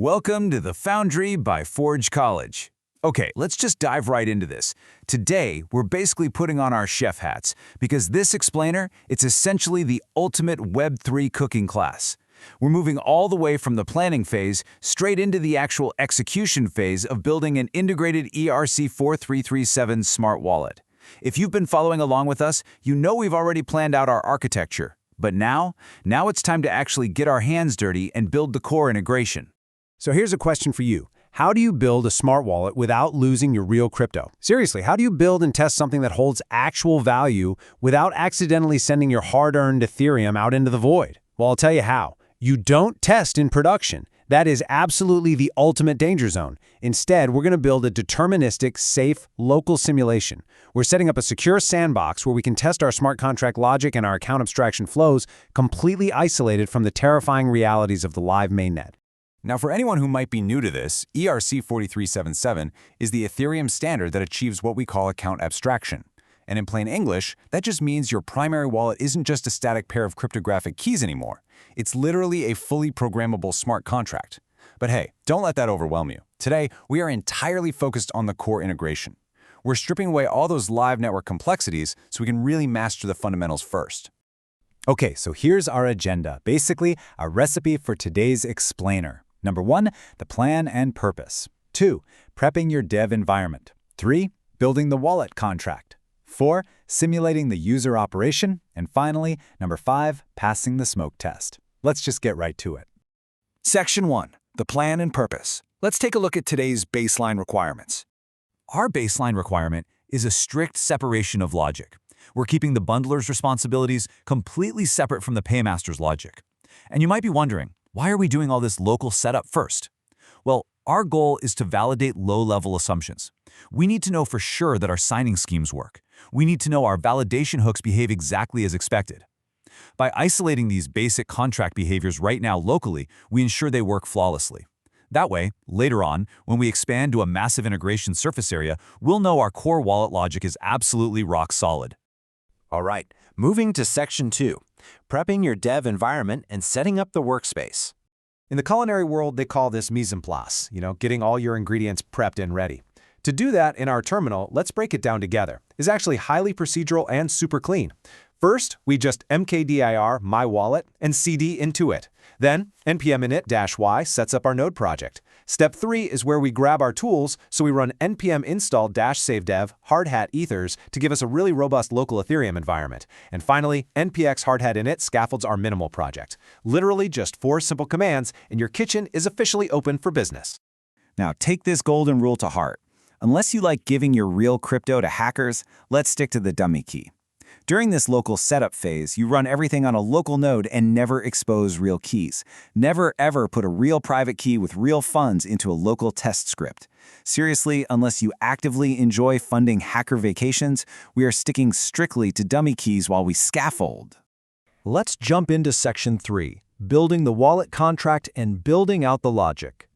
Welcome to the Foundry by Forge College. Okay, let's just dive right into this. Today, we're basically putting on our chef hats because this explainer, it's essentially the ultimate Web3 cooking class. We're moving all the way from the planning phase straight into the actual execution phase of building an integrated ERC-4337 smart wallet. If you've been following along with us, you know we've already planned out our architecture. But now it's time to actually get our hands dirty and build the core integration. So here's a question for you. How do you build a smart wallet without losing your real crypto? Seriously, how do you build and test something that holds actual value without accidentally sending your hard-earned Ethereum out into the void? Well, I'll tell you how. You don't test in production. That is absolutely the ultimate danger zone. Instead, we're going to build a deterministic, safe, local simulation. We're setting up a secure sandbox where we can test our smart contract logic and our account abstraction flows completely isolated from the terrifying realities of the live mainnet. Now, for anyone who might be new to this, ERC-4337 is the Ethereum standard that achieves what we call account abstraction. And in plain English, that just means your primary wallet isn't just a static pair of cryptographic keys anymore. It's literally a fully programmable smart contract. But hey, don't let that overwhelm you. Today, we are entirely focused on the core integration. We're stripping away all those live network complexities so we can really master the fundamentals first. Okay, so here's our agenda. Basically, a recipe for today's explainer. Number 1, the plan and purpose. 2, prepping your dev environment. 3, building the wallet contract. 4, simulating the user operation. And finally, number 5, passing the smoke test. Let's just get right to it. Section 1, the plan and purpose. Let's take a look at today's baseline requirements. Our baseline requirement is a strict separation of logic. We're keeping the bundler's responsibilities completely separate from the paymaster's logic. And you might be wondering, why are we doing all this local setup first? Well, our goal is to validate low-level assumptions. We need to know for sure that our signing schemes work. We need to know our validation hooks behave exactly as expected. By isolating these basic contract behaviors right now locally, we ensure they work flawlessly. That way, later on, when we expand to a massive integration surface area, we'll know our core wallet logic is absolutely rock solid. All right, moving to Section 2, prepping your dev environment and setting up the workspace. In the culinary world, they call this mise en place, getting all your ingredients prepped and ready. To do that in our terminal, let's break it down together. It's actually highly procedural and super clean. First, we just mkdir my wallet and cd into it. Then, npm init-y sets up our node project. Step 3 is where we grab our tools, so we run npm install -savedev hardhat ethers to give us a really robust local Ethereum environment. And finally, npx hardhat init scaffolds our minimal project. Literally just 4 simple commands, and your kitchen is officially open for business. Now, take this golden rule to heart. Unless you like giving your real crypto to hackers, let's stick to the dummy key. During this local setup phase, you run everything on a local node and never expose real keys. Never ever put a real private key with real funds into a local test script. Seriously, unless you actively enjoy funding hacker vacations, we are sticking strictly to dummy keys while we scaffold. Let's jump into Section 3, building the wallet contract and building out the logic.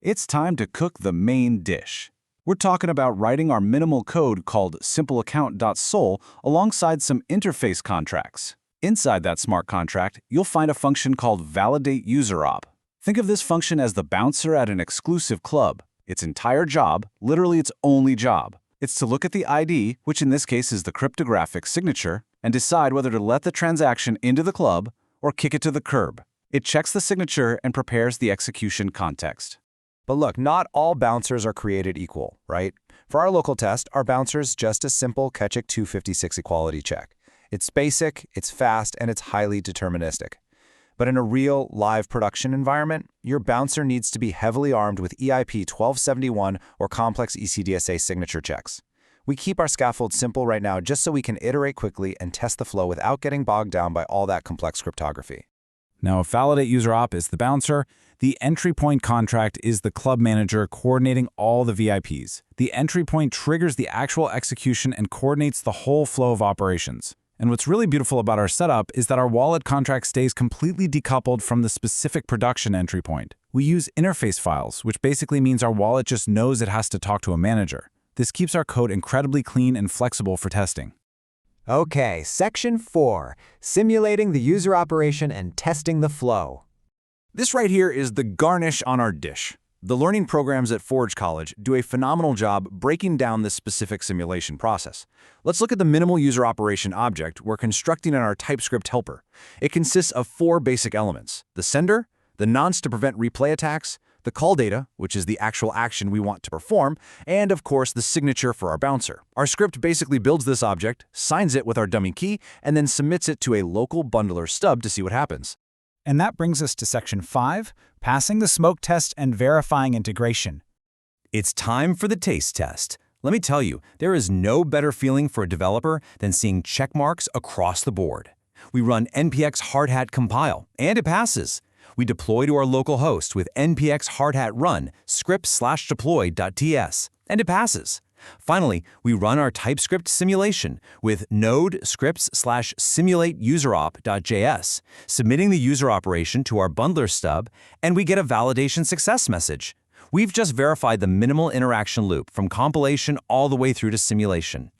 It's time to cook the main dish. We're talking about writing our minimal code called simpleaccount.sol alongside some interface contracts. Inside that smart contract, you'll find a function called validate_userOp. Think of this function as the bouncer at an exclusive club. Its entire job, literally its only job, it's to look at the ID, which in this case is the cryptographic signature, and decide whether to let the transaction into the club or kick it to the curb. It checks the signature and prepares the execution context. But look, not all bouncers are created equal, right? For our local test, our bouncer is just a simple Kechik 256 equality check. It's basic, it's fast, and it's highly deterministic. But in a real, live production environment, your bouncer needs to be heavily armed with EIP 1271 or complex ECDSA signature checks. We keep our scaffold simple right now just so we can iterate quickly and test the flow without getting bogged down by all that complex cryptography. Now, if validate_userOp is the bouncer, the EntryPoint contract is the club manager coordinating all the VIPs. The EntryPoint triggers the actual execution and coordinates the whole flow of operations. And what's really beautiful about our setup is that our wallet contract stays completely decoupled from the specific production entry point. We use interface files, which basically means our wallet just knows it has to talk to a manager. This keeps our code incredibly clean and flexible for testing. Okay, Section 4, simulating the user operation and testing the flow. This right here is the garnish on our dish. The learning programs at Forge College do a phenomenal job breaking down this specific simulation process. Let's look at the minimal user operation object we're constructing in our TypeScript helper. It consists of 4 basic elements: the sender, the nonce to prevent replay attacks, the call data, which is the actual action we want to perform, and of course the signature for our bouncer. Our script basically builds this object, signs it with our dummy key, and then submits it to a local bundler stub to see what happens. And that brings us to Section 5, passing the smoke test and verifying integration. It's time for the taste test. Let me tell you, there is no better feeling for a developer than seeing check marks across the board. We run npx hardhat compile, and it passes. We deploy to our local host with npx hardhat run script/deploy.ts, and it passes. Finally, we run our TypeScript simulation with node scripts/simulate userop.js, submitting the user operation to our bundler stub, and we get a validation success message. We've just verified the minimal interaction loop from compilation all the way through to simulation.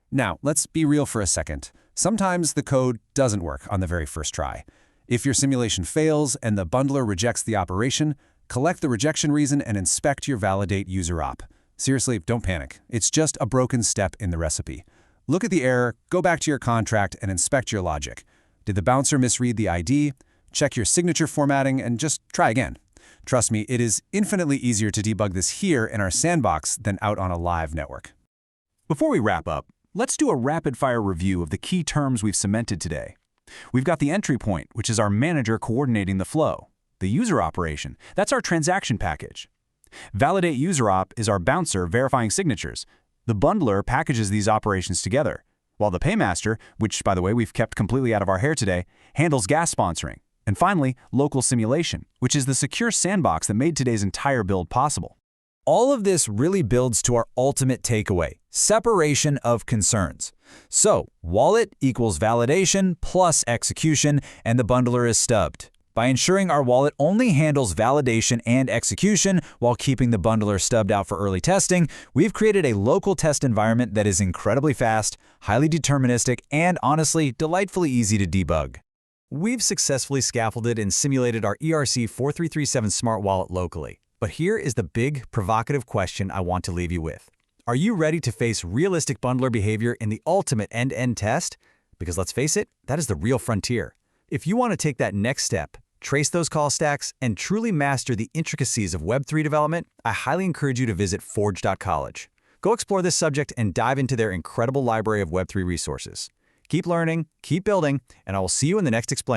Now, let's be real for a second. Sometimes the code doesn't work on the very first try. If your simulation fails and the bundler rejects the operation, collect the rejection reason and inspect your validate user op. Seriously, don't panic. It's just a broken step in the recipe. Look at the error, go back to your contract, and inspect your logic. Did the bouncer misread the ID? Check your signature formatting and just try again. Trust me, it is infinitely easier to debug this here in our sandbox than out on a live network. Before we wrap up, let's do a rapid-fire review of the key terms we've cemented today. We've got the EntryPoint, which is our manager coordinating the flow. The user operation, that's our transaction package. Validate userOp is our bouncer verifying signatures. The bundler packages these operations together, while the paymaster, which, by the way, we've kept completely out of our hair today, handles gas sponsoring. And finally, local simulation, which is the secure sandbox that made today's entire build possible. All of this really builds to our ultimate takeaway: separation of concerns. So, wallet equals validation plus execution, and the bundler is stubbed. By ensuring our wallet only handles validation and execution while keeping the bundler stubbed out for early testing, we've created a local test environment that is incredibly fast, highly deterministic, and honestly, delightfully easy to debug. We've successfully scaffolded and simulated our ERC-4337 smart wallet locally. But here is the big, provocative question I want to leave you with. Are you ready to face realistic bundler behavior in the ultimate end-to-end test? Because let's face it, that is the real frontier. If you want to take that next step, trace those call stacks, and truly master the intricacies of Web3 development, I highly encourage you to visit Forge.college. Go explore this subject and dive into their incredible library of Web3 resources. Keep learning, keep building, and I will see you in the next Explain.